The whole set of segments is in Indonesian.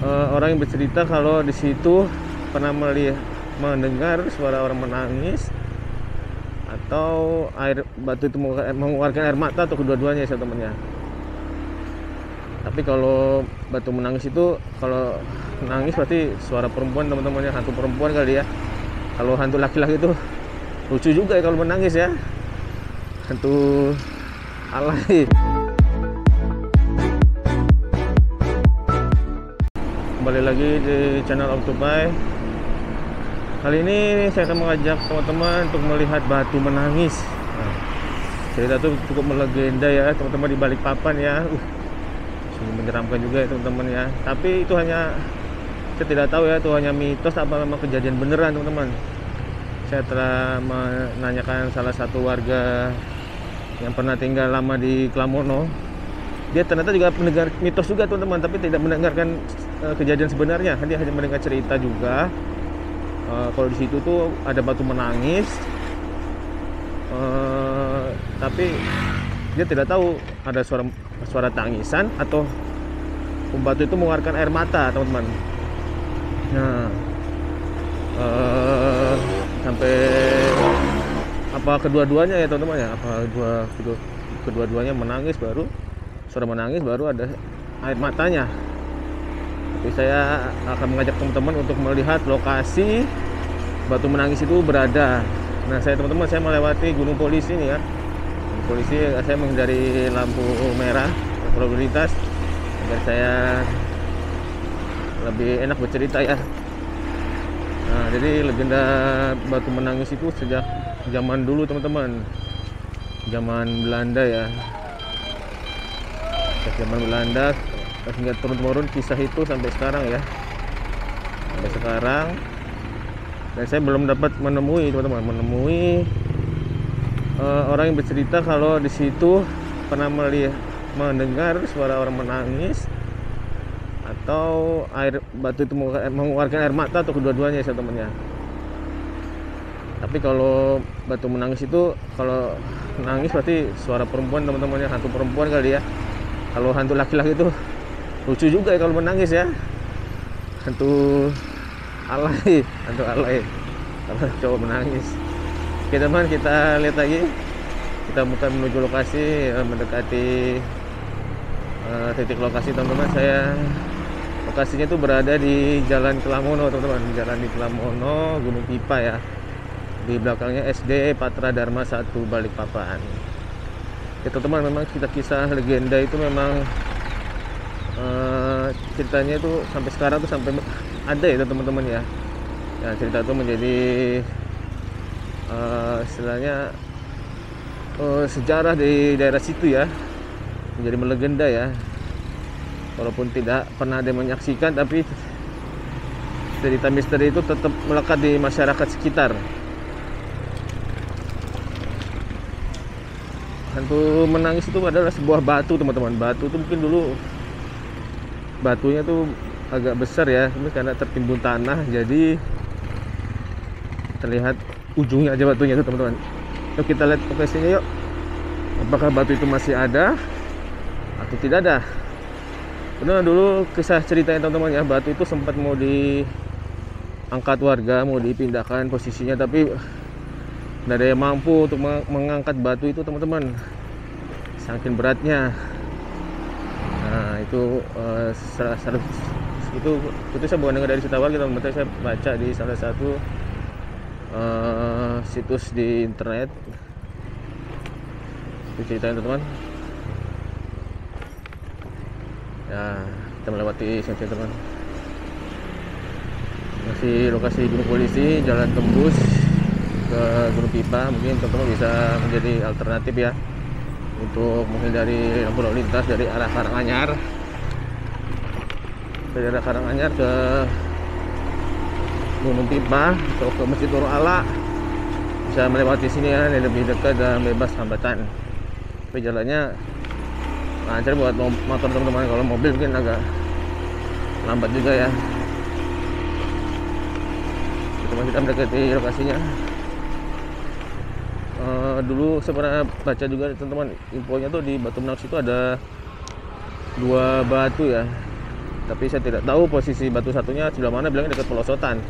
orang yang bercerita kalau di situ pernah mendengar suara orang menangis atau air batu itu mengeluarkan air mata atau kedua-duanya ya temannya. Tapi kalau batu menangis itu, kalau nangis berarti suara perempuan teman-temannya, hantu perempuan kali ya. Kalau hantu laki-laki itu lucu juga ya kalau menangis ya, hantu alay. Kembali lagi di channel Octopi. Kali ini saya akan mengajak teman-teman untuk melihat batu menangis. Nah, cerita itu cukup melegenda ya teman-teman di Balikpapan ya. Sungguh menyeramkan juga ya teman-teman ya. Tapi itu hanya, saya tidak tahu ya, itu hanya mitos apa memang kejadian beneran teman-teman. Saya telah menanyakan salah satu warga yang pernah tinggal lama di Klamono. Dia ternyata juga mendengar mitos juga teman-teman, tapi tidak mendengarkan kejadian sebenarnya. Dia hanya mendengar cerita juga. Kalau di situ tuh ada batu menangis, tapi dia tidak tahu ada suara tangisan atau batu itu mengeluarkan air mata teman-teman. Nah, sampai apa kedua-duanya ya teman-teman ya, apa kedua-duanya menangis, baru suara menangis, baru ada air matanya. Tapi saya akan mengajak teman-teman untuk melihat lokasi batu menangis itu berada. Nah, teman-teman, saya melewati Gunung Polisi nih ya. Gunung Polisi, saya menghindari lampu merah lalu lintas agar saya lebih enak bercerita ya. Nah, jadi legenda batu menangis itu sejak zaman dulu teman-teman, zaman Belanda ya. Sejak zaman Belanda hingga turun-temurun kisah itu sampai sekarang ya, sampai sekarang. Dan saya belum dapat menemui teman-teman, orang yang bercerita kalau di situ pernah mendengar suara orang menangis atau air batu itu mengeluarkan air mata atau kedua-duanya ya temannya. Tapi kalau batu menangis itu, kalau nangis berarti suara perempuan teman-temannya, hantu perempuan kali ya. Kalau hantu laki-laki itu lucu juga ya kalau menangis ya, hantu alay kalau cowok menangis. Oke teman, kita lihat lagi, kita bukan menuju lokasi, mendekati titik lokasi teman-teman. Lokasinya itu berada di Jalan Klamono teman-teman, jalan di Klamono, Gunung Pipa ya. Di belakangnya SD Patra Dharma 1 Balikpapan. Ya teman-teman, memang kisah legenda itu memang ceritanya itu sampai sekarang tuh sampai ada ya teman-teman ya. Ya, cerita itu menjadi istilahnya sejarah di daerah situ ya, menjadi melegenda ya. Walaupun tidak pernah ada yang menyaksikan, tapi cerita misteri itu tetap melekat di masyarakat sekitar. Hantu menangis itu adalah sebuah batu teman-teman. Batu itu mungkin dulu batunya tuh agak besar ya, tapi karena tertimbun tanah jadi terlihat ujungnya aja batunya itu teman-teman. Yuk kita lihat lokasinya yuk, apakah batu itu masih ada atau tidak ada. Benar, dulu kisah ceritanya teman-teman ya, batu itu sempat mau diangkat warga, mau dipindahkan posisinya, tapi tidak ada yang mampu untuk mengangkat batu itu teman-teman, saking beratnya. Nah, itu itu saya bukan dengar dari cerita warga teman-teman, saya baca di salah satu situs di internet. Itu ceritanya teman-teman ya. Kita melewati sini teman-teman, masih lokasi Gunung Polisi, jalan tembus ke Gunung Pipa. Mungkin teman-teman bisa menjadi alternatif ya untuk menghindari lampu lalu lintas dari arah Karanganyar, ke Gunung Pipa atau ke Masjid Nurul Ala. Bisa melewati sini ya, lebih dekat dan bebas hambatan. Tapi jalannya lancar buat motor teman-teman, kalau mobil mungkin agak lambat juga ya. Kita mendekati lokasinya. Dulu saya pernah baca juga teman-teman, infonya tuh di batu menangis itu ada dua batu ya, tapi saya tidak tahu posisi batu satunya sebelah mana, bilangnya dekat pelosotan.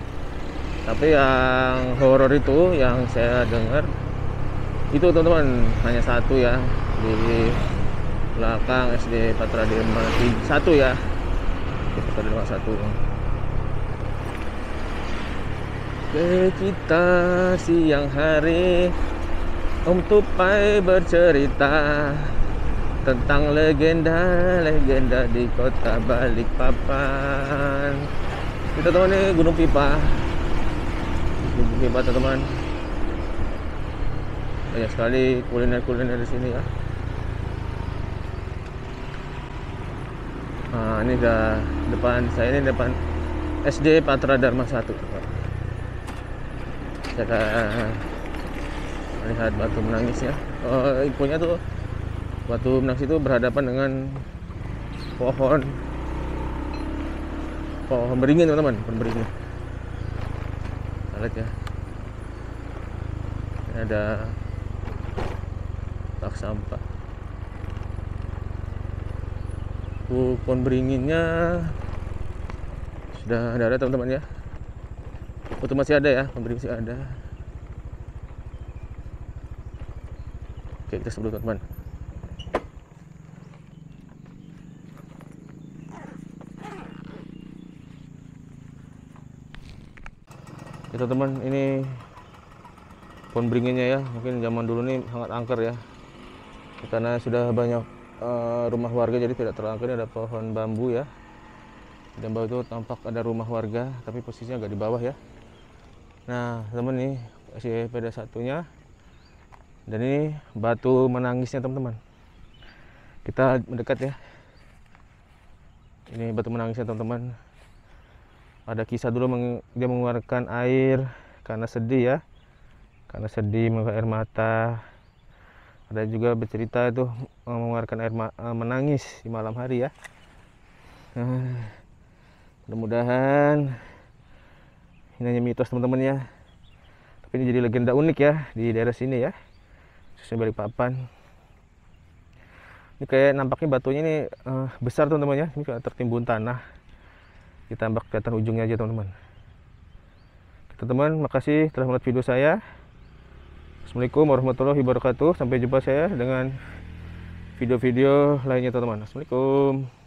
Tapi yang horor itu yang saya dengar itu teman-teman hanya satu ya, di belakang SD Patra Dharma 1 ya, di Patra Dharma 1. Oke, kita siang hari Om Tupai bercerita tentang legenda-legenda di kota Balikpapan. Kita teman nih Gunung Pipa. Gunung Pipa teman-teman. Banyak sekali kuliner-kuliner di sini ya. Nah, ini udah depan saya, ini depan SD Patra Dharma 1. Saya akan melihat batu menangis ya. Infonya tuh batu menangis itu berhadapan dengan pohon beringin teman-teman, pohon beringin. Kita lihat ya. Ini ada tak sampah. Pohon beringinnya sudah ada teman-teman ya. Itu masih ada ya, pohon beringin masih ada. Oke, kita sebelum teman-teman. Kita teman, ini pohon beringinnya ya, mungkin zaman dulu nih sangat angker ya, karena sudah banyak rumah warga jadi tidak terlalu angker. Ini ada pohon bambu ya, dan bawah itu tampak ada rumah warga tapi posisinya agak di bawah ya. Nah teman, nih sepeda satunya, dan ini batu menangisnya teman-teman. Kita mendekat ya, ini batu menangisnya teman-teman. Ada kisah dulu dia mengeluarkan air karena sedih ya, karena sedih mengeluarkan air mata. Ada juga bercerita itu mengeluarkan air menangis di malam hari ya. Mudah-mudahan ini hanya mitos teman-teman ya, tapi ini jadi legenda unik ya di daerah sini ya, khususnya Balikpapan. Ini kayak nampaknya batunya ini besar teman-teman ya, ini kayak tertimbun tanah, ditambah kelihatan ujungnya aja teman-teman. Teman-teman, makasih telah melihat video saya. Assalamualaikum warahmatullahi wabarakatuh. Sampai jumpa saya dengan video-video lainnya teman-teman. Assalamualaikum.